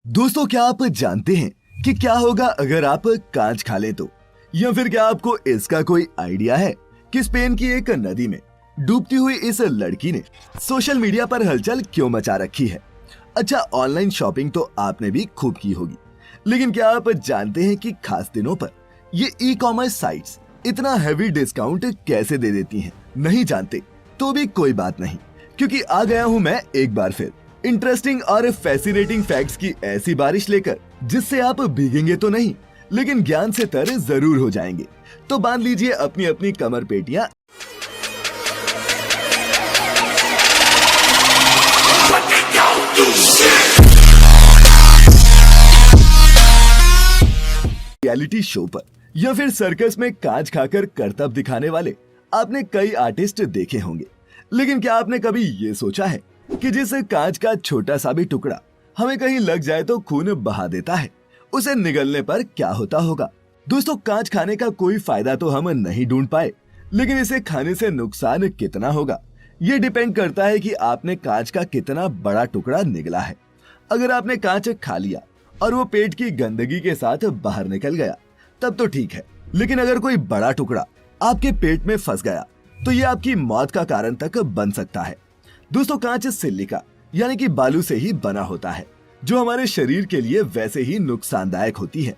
दोस्तों, क्या आप जानते हैं कि क्या होगा अगर आप कांच खा ले तो? या फिर क्या आपको इसका कोई आइडिया है कि स्पेन की एक नदी में डूबती हुई इस लड़की ने सोशल मीडिया पर हलचल क्यों मचा रखी है? अच्छा, ऑनलाइन शॉपिंग तो आपने भी खूब की होगी, लेकिन क्या आप जानते हैं कि खास दिनों पर ये ई कॉमर्स साइट्स इतना हैवी डिस्काउंट कैसे दे देती हैं? नहीं जानते तो भी कोई बात नहीं, क्योंकि आ गया हूं मैं एक बार फिर इंटरेस्टिंग और फैसिनेटिंग फैक्ट्स की ऐसी बारिश लेकर, जिससे आप भीगेंगे तो नहीं लेकिन ज्ञान से तर जरूर हो जाएंगे। तो बांध लीजिए अपनी अपनी कमर पेटियां। रियलिटी शो पर या फिर सर्कस में कांच खाकर करतब दिखाने वाले आपने कई आर्टिस्ट देखे होंगे, लेकिन क्या आपने कभी ये सोचा है कि जिस कांच का छोटा सा भी टुकड़ा हमें कहीं लग जाए तो खून बहा देता है, उसे निगलने पर क्या होता होगा? दोस्तों, कांच खाने का कोई फायदा तो हम नहीं ढूंढ पाए, लेकिन इसे खाने से नुकसान कितना होगा ये डिपेंड करता है कि आपने कांच का कितना बड़ा टुकड़ा निगला है। अगर आपने कांच खा लिया और वो पेट की गंदगी के साथ बाहर निकल गया तब तो ठीक है, लेकिन अगर कोई बड़ा टुकड़ा आपके पेट में फंस गया तो ये आपकी मौत का कारण तक बन सकता है। दोस्तों, कांच सिलिका यानी कि बालू से ही बना होता है, जो हमारे शरीर के लिए वैसे ही नुकसानदायक होती है।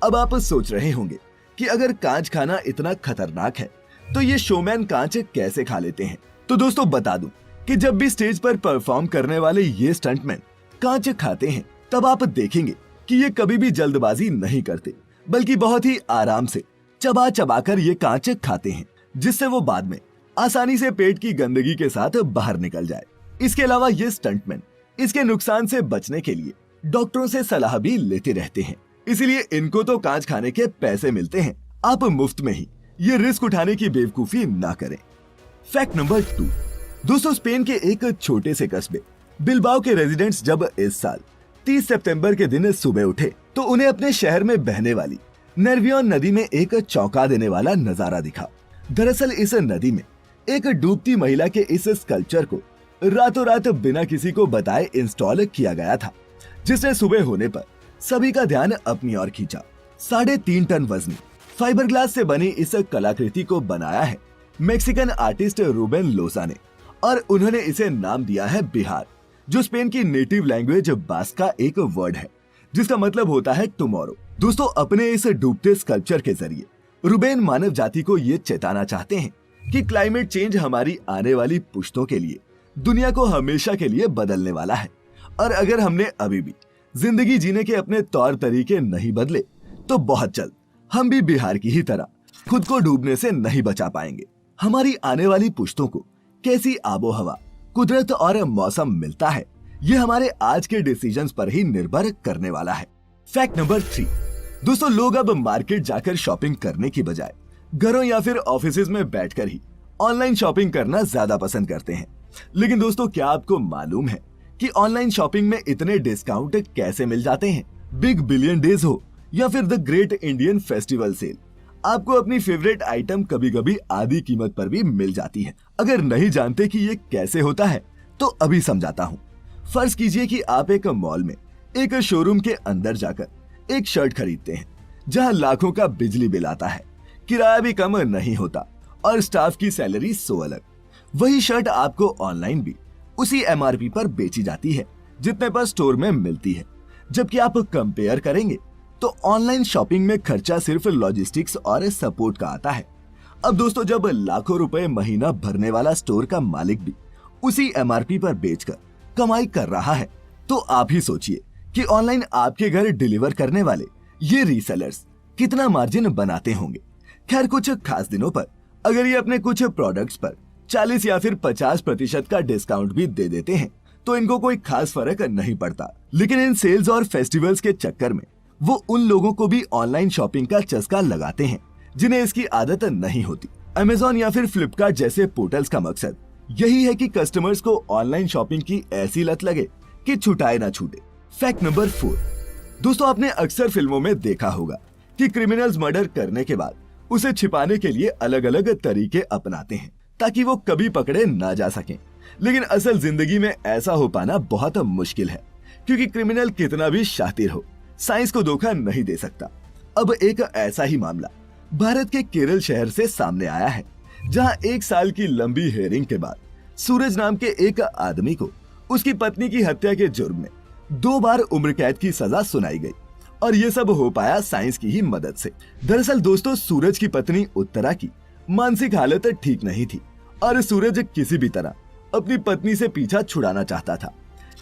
अब आप सोच रहे होंगे कि अगर कांच खाना इतना खतरनाक है तो ये शोमैन कांच कैसे खा लेते हैं? तो दोस्तों, बता दूं कि जब भी स्टेज पर परफॉर्म करने वाले ये स्टंटमैन कांच खाते हैं तब आप देखेंगे कि ये कभी भी जल्दबाजी नहीं करते, बल्कि बहुत ही आराम से चबा चबा कर ये कांच खाते हैं, जिससे वो बाद में आसानी से पेट की गंदगी के साथ बाहर निकल जाए। इसके अलावा ये स्टंटमैन इसके नुकसान से बचने के लिए डॉक्टरों से सलाह भी लेते रहते हैं, इसलिए इनको तो कांच खाने के पैसे मिलते हैं। आप मुफ्त में ही ये रिस्क उठाने की बेवकूफी ना करें। Fact number 2। दोस्तों, स्पेन के एक छोटे से कस्बे बिलबाओ के रेजिडेंट्स जब इस साल 30 सितंबर के दिन सुबह उठे तो उन्हें अपने शहर में बहने वाली नर्वियोन नदी में एक चौंका देने वाला नजारा दिखा। दरअसल इस नदी में एक डूबती महिला के इस स्कल्पचर को रातों रात बिना किसी को बताए इंस्टॉल किया गया था, जिसने सुबह होने पर सभी का ध्यान अपनी ओर खींचा। 3.5 टन वजनी फाइबर ग्लास से बनी इस कलाकृति को बनाया है मेक्सिकन आर्टिस्ट रूबेन लोसा ने, और उन्होंने इसे नाम दिया है बिहार, जो स्पेन की नेटिव लैंग्वेज बास्क का एक वर्ड है, जिसका मतलब होता है टुमारो। दोस्तों, अपने इस डूबते स्कल्पचर के जरिए रूबेन मानव जाति को ये चेताना चाहते हैं कि क्लाइमेट चेंज हमारी आने वाली पुश्तों के लिए दुनिया को हमेशा के लिए बदलने वाला है, और अगर हमने अभी भी जिंदगी जीने के अपने तौर तरीके नहीं बदले तो बहुत जल्द हम भी बिहार की ही तरह खुद को डूबने से नहीं बचा पाएंगे। हमारी आने वाली पुश्तों को कैसी आबो हवा, कुदरत और मौसम मिलता है, ये हमारे आज के डिसीजंस पर ही निर्भर करने वाला है। Fact number 3। दोस्तों, लोग अब मार्केट जाकर शॉपिंग करने की बजाय घरों या फिर ऑफिसेज में बैठकर ही ऑनलाइन शॉपिंग करना ज्यादा पसंद करते हैं। लेकिन दोस्तों, क्या आपको मालूम है कि ऑनलाइन शॉपिंग में इतने डिस्काउंट कैसे मिल जाते हैं? बिग बिलियन डेज हो या फिर the great Indian festival sale, आपको अपनी फेवरेट आइटम कभी कभी आधी कीमत पर भी मिल जाती है। अगर नहीं जानते कि ये कैसे होता है तो अभी समझाता हूँ। फर्ज कीजिए कि आप एक मॉल में एक शोरूम के अंदर जाकर एक शर्ट खरीदते हैं, जहाँ लाखों का बिजली बिल आता है, किराया भी कम नहीं होता और स्टाफ की सैलरी सो अलग। वही शर्ट आपको ऑनलाइन भी उसी एमआरपी पर बेची जाती है जितने पर स्टोर में मिलती है। जबकि आप कंपेयर करेंगे तो ऑनलाइन शॉपिंग में खर्चा सिर्फ लॉजिस्टिक्स और सपोर्ट का आता है। अब दोस्तों, जब लाखों रुपए महीना भरने वाला स्टोर का मालिक भी उसी एमआरपी पर बेचकर कमाई कर रहा है, तो आप ही सोचिए कि ऑनलाइन आपके घर डिलीवर करने वाले ये रीसेलर्स कितना मार्जिन बनाते होंगे। खैर, कुछ खास दिनों पर अगर ये अपने कुछ प्रोडक्ट्स पर 40 या फिर 50% का डिस्काउंट भी दे देते हैं तो इनको कोई खास फर्क नहीं पड़ता। लेकिन इन सेल्स और फेस्टिवल्स के चक्कर में वो उन लोगों को भी ऑनलाइन शॉपिंग का चस्का लगाते हैं जिन्हें इसकी आदत नहीं होती। अमेज़न या फिर फ्लिपकार्ट जैसे पोर्टल्स का मकसद यही है कि कस्टमर्स को ऑनलाइन शॉपिंग की ऐसी लत लगे कि छुटाए ना छूटे। Fact number 4। दोस्तों, आपने अक्सर फिल्मों में देखा होगा कि क्रिमिनल्स मर्डर करने के बाद उसे छिपाने के लिए अलग अलग तरीके अपनाते हैं ताकि वो कभी पकड़े ना जा सकें। लेकिन असल जिंदगी में ऐसा हो पाना बहुत मुश्किल है, क्योंकि क्रिमिनल कितना भी शातिर हो, साइंस को धोखा नहीं दे सकता। अब एक ऐसा ही मामला भारत के केरल शहर से सामने आया है, जहां 1 साल की लंबी हेयरिंग के बाद सूरज नाम के एक आदमी को उसकी पत्नी की हत्या के जुर्म में 2 बार उम्र कैद की सजा सुनाई गई। और ये सब हो पाया साइंस की ही मदद से। दरअसल दोस्तों, सूरज की पत्नी उत्तरा की मानसिक हालत ठीक नहीं थी और सूरज किसी भी तरह अपनी पत्नी से पीछा छुड़ाना चाहता था।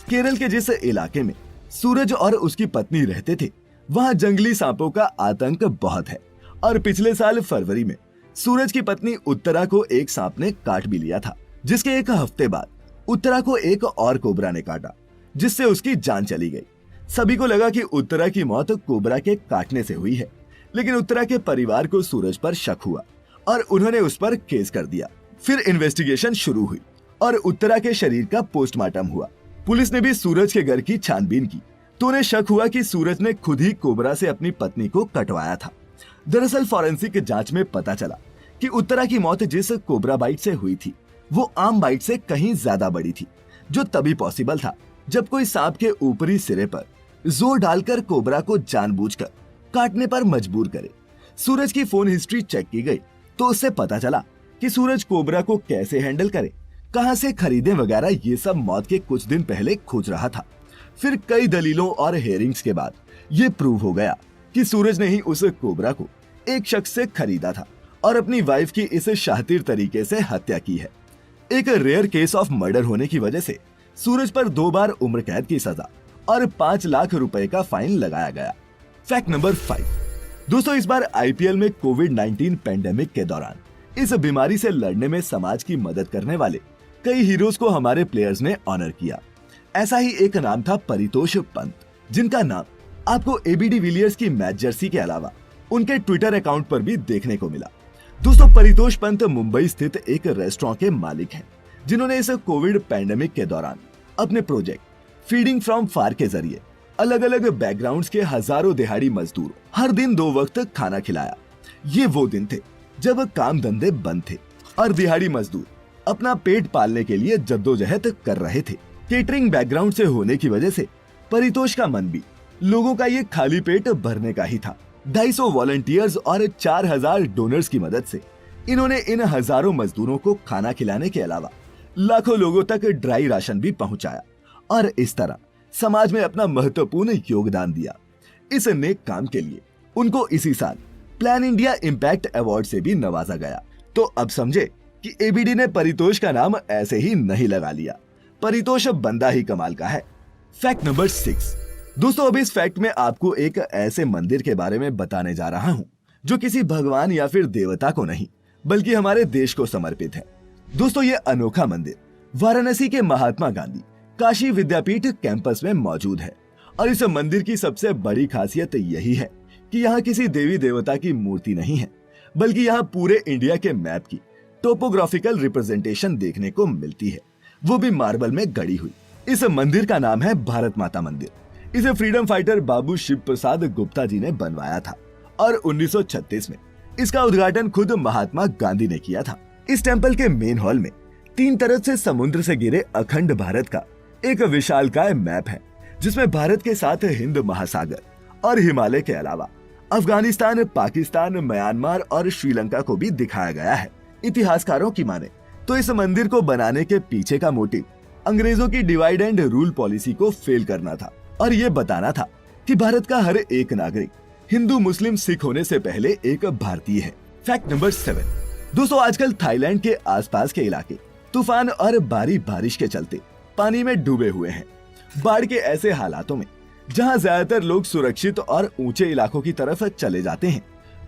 केरल के जिस इलाके में सूरज और उसकी पत्नी रहते थे, वहां जंगली सांपों का आतंक बहुत है। और पिछले साल फरवरी में सूरज की पत्नी उत्तरा को एक सांप ने काट भी लिया था, जिसके 1 हफ्ते बाद उत्तरा को एक और कोबरा ने काटा, जिससे उसकी जान चली गई। सभी को लगा कि उत्तरा की मौत कोबरा के काटने से हुई है, लेकिन उत्तरा के परिवार को सूरज पर शक हुआ और उन्होंने उस पर केस कर दिया। फिर इन्वेस्टिगेशन शुरू हुई और उत्तरा के शरीर का पोस्टमार्टम हुआ। पुलिस ने भी सूरज के घर की छानबीन की तो उन्हें शक हुआ कि सूरज ने खुद ही कोबरा से अपनी पत्नी को कटवाया था। दरअसल फॉरेंसिक जांच में पता चला कि उत्तरा की मौत जिस कोबरा बाइट से हुई थी, वो आम बाइट से कहीं ज्यादा बड़ी थी, जो तभी पॉसिबल था जब कोई सांप के ऊपरी सिरे पर जोर डालकर कोबरा को जानबूझकर काटने पर मजबूर करे। सूरज की फोन हिस्ट्री चेक की गई तो उससे पता चला कि सूरज कोबरा को कैसे हैंडल करे, कहां से खरीदे वगैरह, ये सब मौत के कुछ दिन पहले खोज रहा था। फिर कई दलीलों और हेयरिंग्स के बाद ये प्रूव हो गया कि सूरज ने ही उस कोबरा को एक शख्स से खरीदा था और अपनी वाइफ की इस शातिर तरीके से हत्या की है। एक रेयर केस ऑफ मर्डर होने की वजह से सूरज पर 2 बार उम्र कैद की सजा और 5 लाख रुपए का फाइन लगाया गया। फैक्ट नंबर 5 दोस्तों, इस बार आईपीएल में कोविड-19 पेंडेमिक के दौरान इस बीमारी से लड़ने में समाज की मदद करने वाले कई हीरोज को हमारे प्लेयर्स ने ऑनर किया। ऐसा ही एक नाम था परितोष पंत, जिनका नाम आपको एबी डिविलियर्स की मैच जर्सी के अलावा उनके ट्विटर अकाउंट पर भी देखने को मिला। दोस्तों, परितोष पंत मुंबई स्थित एक रेस्टोरेंट के मालिक हैं, जिन्होंने इस कोविड पैंडेमिक के दौरान अपने प्रोजेक्ट फीडिंग फ्रॉम फार के जरिए अलग अलग बैकग्राउंड्स के हजारों दिहाड़ी मजदूर हर दिन 2 वक्त खाना खिलाया। ये वो दिन थे जब काम धंधे बंद थे और दिहाड़ी मजदूर अपना पेट पालने के लिए जद्दोजहद कर रहे थे। केटरिंग बैकग्राउंड से होने की वजह से परितोष का मन भी लोगों का ये खाली पेट भरने का ही था। 250 वॉलंटियर्स और 4000 डोनर्स की मदद से इन्होंने इन हजारों मजदूरों को खाना खिलाने के अलावा लाखों लोगों तक ड्राई राशन भी पहुंचाया और इस तरह समाज में अपना महत्वपूर्ण योगदान दिया। इस नेक काम के लिए उनको इसी साल प्लान इंडिया इम्पैक्ट अवार्ड से भी नवाजा गया। तो अब समझे कि एबीडी ने परितोष का नाम ऐसे ही नहीं लगा लिया। परितोष बंदा ही कमाल का है। फैक्ट नंबर 6 दोस्तों, अब इस फैक्ट में आपको एक ऐसे मंदिर के बारे में बताने जा रहा हूं जो किसी भगवान या फिर देवता को नहीं बल्कि हमारे देश को समर्पित है। दोस्तों, ये अनोखा मंदिर वाराणसी के महात्मा गांधी काशी विद्यापीठ कैंपस में मौजूद है और इस मंदिर की सबसे बड़ी खासियत यही है कि यहाँ किसी देवी देवता की मूर्ति नहीं है, बल्कि यहाँ पूरे इंडिया के मैप की टोपोग्राफिकल रिप्रेजेंटेशन देखने को मिलती है, वो भी मार्बल में गढ़ी हुई। इस मंदिर का नाम है भारत माता मंदिर। इसे फ्रीडम फाइटर बाबू शिव प्रसाद गुप्ता जी ने बनवाया था और 1936 में इसका उद्घाटन खुद महात्मा गांधी ने किया था। इस टेंपल के मेन हॉल में 3 तरफ से समुद्र से घिरे अखंड भारत का एक विशालकाय मैप है, जिसमें भारत के साथ हिंद महासागर और हिमालय के अलावा अफगानिस्तान, पाकिस्तान, म्यांमार और श्रीलंका को भी दिखाया गया है। इतिहासकारों की माने तो इस मंदिर को बनाने के पीछे का मोटिव अंग्रेजों की डिवाइड एंड रूल पॉलिसी को फेल करना था और ये बताना था कि भारत का हर एक नागरिक हिंदू, मुस्लिम, सिख होने से पहले एक भारतीय है। फैक्ट नंबर 7 दोस्तों, आजकल थाईलैंड के आसपास के इलाके तूफान और भारी बारिश के चलते पानी में डूबे हुए हैं। बाढ़ के ऐसे हालातों में जहां ज्यादातर लोग सुरक्षित और ऊंचे इलाकों की तरफ चले जाते हैं,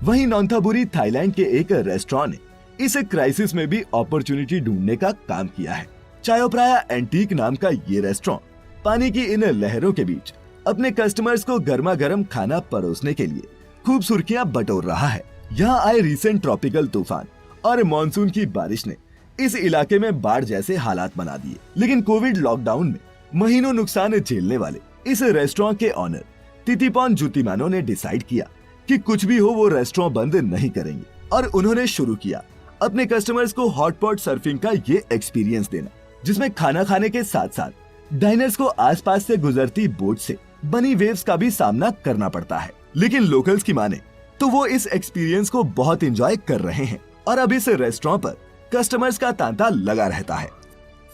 वहीं नॉन्थाबुरी थाईलैंड के एक रेस्टोरेंट ने इस क्राइसिस में भी अपॉर्चुनिटी ढूंढने का काम किया है। चायोप्राया एंटीक नाम का ये रेस्टोरेंट पानी की इन लहरों के बीच अपने कस्टमर्स को गर्मा गर्म खाना परोसने के लिए खूब सुर्खियां बटोर रहा है। यहाँ आए रिसेंट ट्रॉपिकल तूफान और मॉनसून की बारिश ने इस इलाके में बाढ़ जैसे हालात बना दिए, लेकिन कोविड लॉकडाउन में महीनों नुकसान झेलने वाले इस रेस्टोरेंट के ऑनर तितिपोन जुतिमानो ने डिसाइड किया कि कुछ भी हो वो रेस्टोरेंट बंद नहीं करेंगे और उन्होंने शुरू किया अपने कस्टमर्स को हॉटपॉट सर्फिंग का ये एक्सपीरियंस देना, जिसमें खाना खाने के साथ साथ डाइनर्स को आसपास से गुजरती बोट से बनी वेव्स का भी सामना करना पड़ता है, लेकिन लोकल्स की माने तो वो इस एक्सपीरियंस को बहुत एंजॉय कर रहे हैं और अब इस रेस्टोरेंट पर कस्टमर्स का तांता लगा रहता है।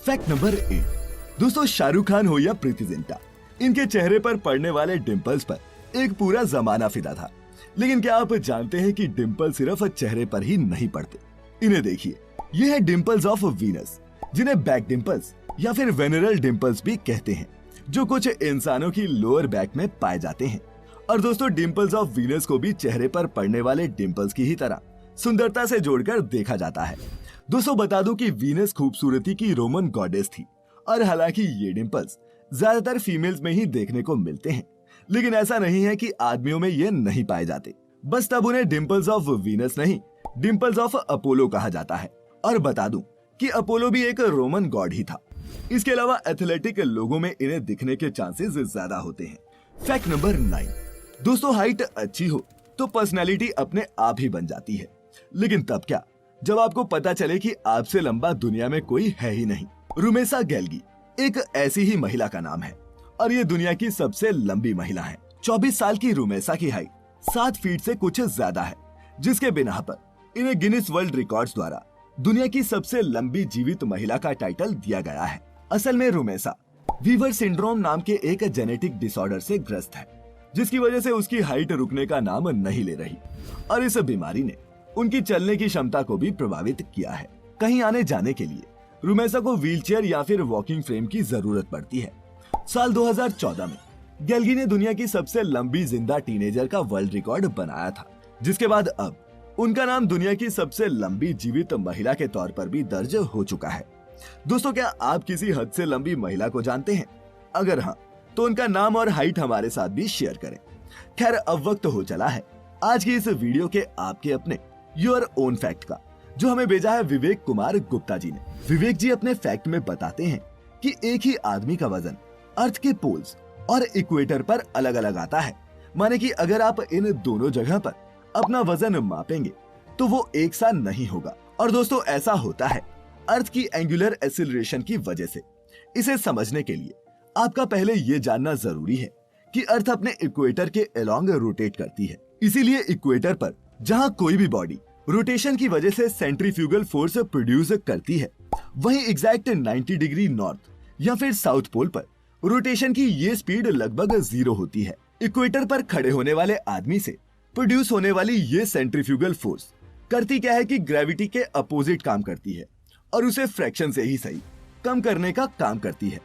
Fact number 8। दोस्तों, शाहरुख खान हो या प्रीति जिंटा, इनके चेहरे पर पड़ने वाले डिंपल्स पर एक पूरा जमाना फिदा था। लेकिन क्या आप जानते हैं कि डिंपल सिर्फ चेहरे पर ही नहीं पड़ते? इन्हें देखिए, ये है डिंपल्स ऑफ वीनस, जिन्हें बैक डिंपल्स या फिर वेनरल डिंपल्स भी कहते हैं, जो कुछ इंसानों की लोअर बैक में पाए जाते हैं। और दोस्तों, डिंपल्स ऑफ वीनस को भी चेहरे पर पड़ने वाले डिंपल्स की ही तरह सुंदरता से जोड़कर देखा जाता है। दोस्तों, बता दूं कि वीनस खूबसूरती की रोमन गॉडेस थी, और हालांकि ये डिंपल्स ज्यादातर फीमेल्स में ही देखने को मिलते हैं, लेकिन ऐसा नहीं है कि आदमियों में ये नहीं पाए जाते। बस तब उन्हें डिंपल्स ऑफ वीनस नहीं, डिंपल्स ऑफ अपोलो कहा जाता है। और बता दूं कि अपोलो भी एक रोमन गॉड ही था। इसके अलावा एथलेटिक लोगों में इन्हें दिखने के चांसेस ज्यादा होते हैं। Fact number 9। दोस्तों, हाइट अच्छी हो तो पर्सनैलिटी अपने आप ही बन जाती है, लेकिन तब क्या जब आपको पता चले कि आपसे लंबा दुनिया में कोई है ही नहीं। रुमेसा गैल्गी एक ऐसी ही महिला का नाम है, और ये दुनिया की सबसे लंबी महिला है। 24 साल की रुमेसा की हाइट 7 फीट से कुछ ज्यादा है, जिसके बिना पर इन्हें गिनीज वर्ल्ड रिकॉर्ड्स द्वारा दुनिया की सबसे लंबी जीवित महिला का टाइटल दिया गया है। असल में रुमेसा वीवर सिंड्रोम नाम के एक जेनेटिक डिसऑर्डर से ग्रस्त है, जिसकी वजह से उसकी हाइट रुकने का नाम नहीं ले रही, और इस बीमारी ने उनकी चलने की क्षमता को भी प्रभावित किया है। कहीं आने जाने के लिए रुमेसा को व्हीलचेयर या फिर वॉकिंग फ्रेम की जरूरत पड़ती है। साल 2014 में गैल्गी ने दुनिया की सबसे लंबी जिंदा टीनेजर का वर्ल्ड रिकॉर्ड बनाया था, जिसके बाद अब उनका नाम दुनिया की सबसे लंबी जीवित महिला के तौर पर भी दर्ज हो चुका है। दोस्तों, क्या आप किसी हद से लंबी महिला को जानते हैं? अगर हाँ, तो उनका नाम और हाइट हमारे साथ भी शेयर करें। खैर, अब वक्त हो चला है आज की इस वीडियो के आपके अपने योर ओन फैक्ट का, जो हमें भेजा है विवेक कुमार गुप्ता जी ने। विवेक जी अपने फैक्ट में बताते हैं कि एक ही आदमी का वजन अर्थ के पोल्स और इक्वेटर पर अलग अलग आता है। माने कि अगर आप इन दोनों जगह पर अपना वजन मापेंगे तो वो एक सा नहीं होगा। और दोस्तों, ऐसा होता है अर्थ की एंगुलर एक्सीलरेशन की वजह से। इसे समझने के लिए आपका पहले ये जानना जरूरी है कि अर्थ अपने इक्वेटर के अलोंग रोटेट करती है। इसीलिए इक्वेटर पर जहां कोई भी बॉडी रोटेशन की वजह से सेंट्रीफ्यूगल फोर्स प्रोड्यूस करती है, वहीं एग्जैक्ट 90 डिग्री नॉर्थ या फिर साउथ पोल पर रोटेशन की ये स्पीड लगभग 0 होती है। इक्वेटर पर खड़े होने वाले आदमी से प्रोड्यूस होने वाली ये सेंट्रीफ्यूगल फोर्स करती क्या है कि ग्रेविटी के अपोजिट काम करती है, और उसे फ्रैक्शन से ही सही कम करने का काम करती है।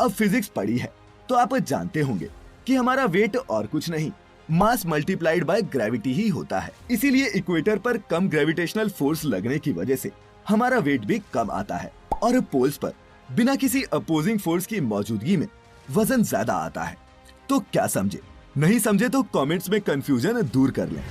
अब फिजिक्स पढ़ी है तो आप जानते होंगे कि हमारा वेट और कुछ नहीं, मास मल्टीप्लाइड बाय ग्रेविटी ही होता है। इसीलिए इक्वेटर पर कम ग्रेविटेशनल फोर्स लगने की वजह से हमारा वेट भी कम आता है, और पोल्स पर बिना किसी अपोजिंग फोर्स की मौजूदगी में वजन ज्यादा आता है। तो क्या समझे? नहीं समझे तो कमेंट्स में कंफ्यूजन दूर कर लें।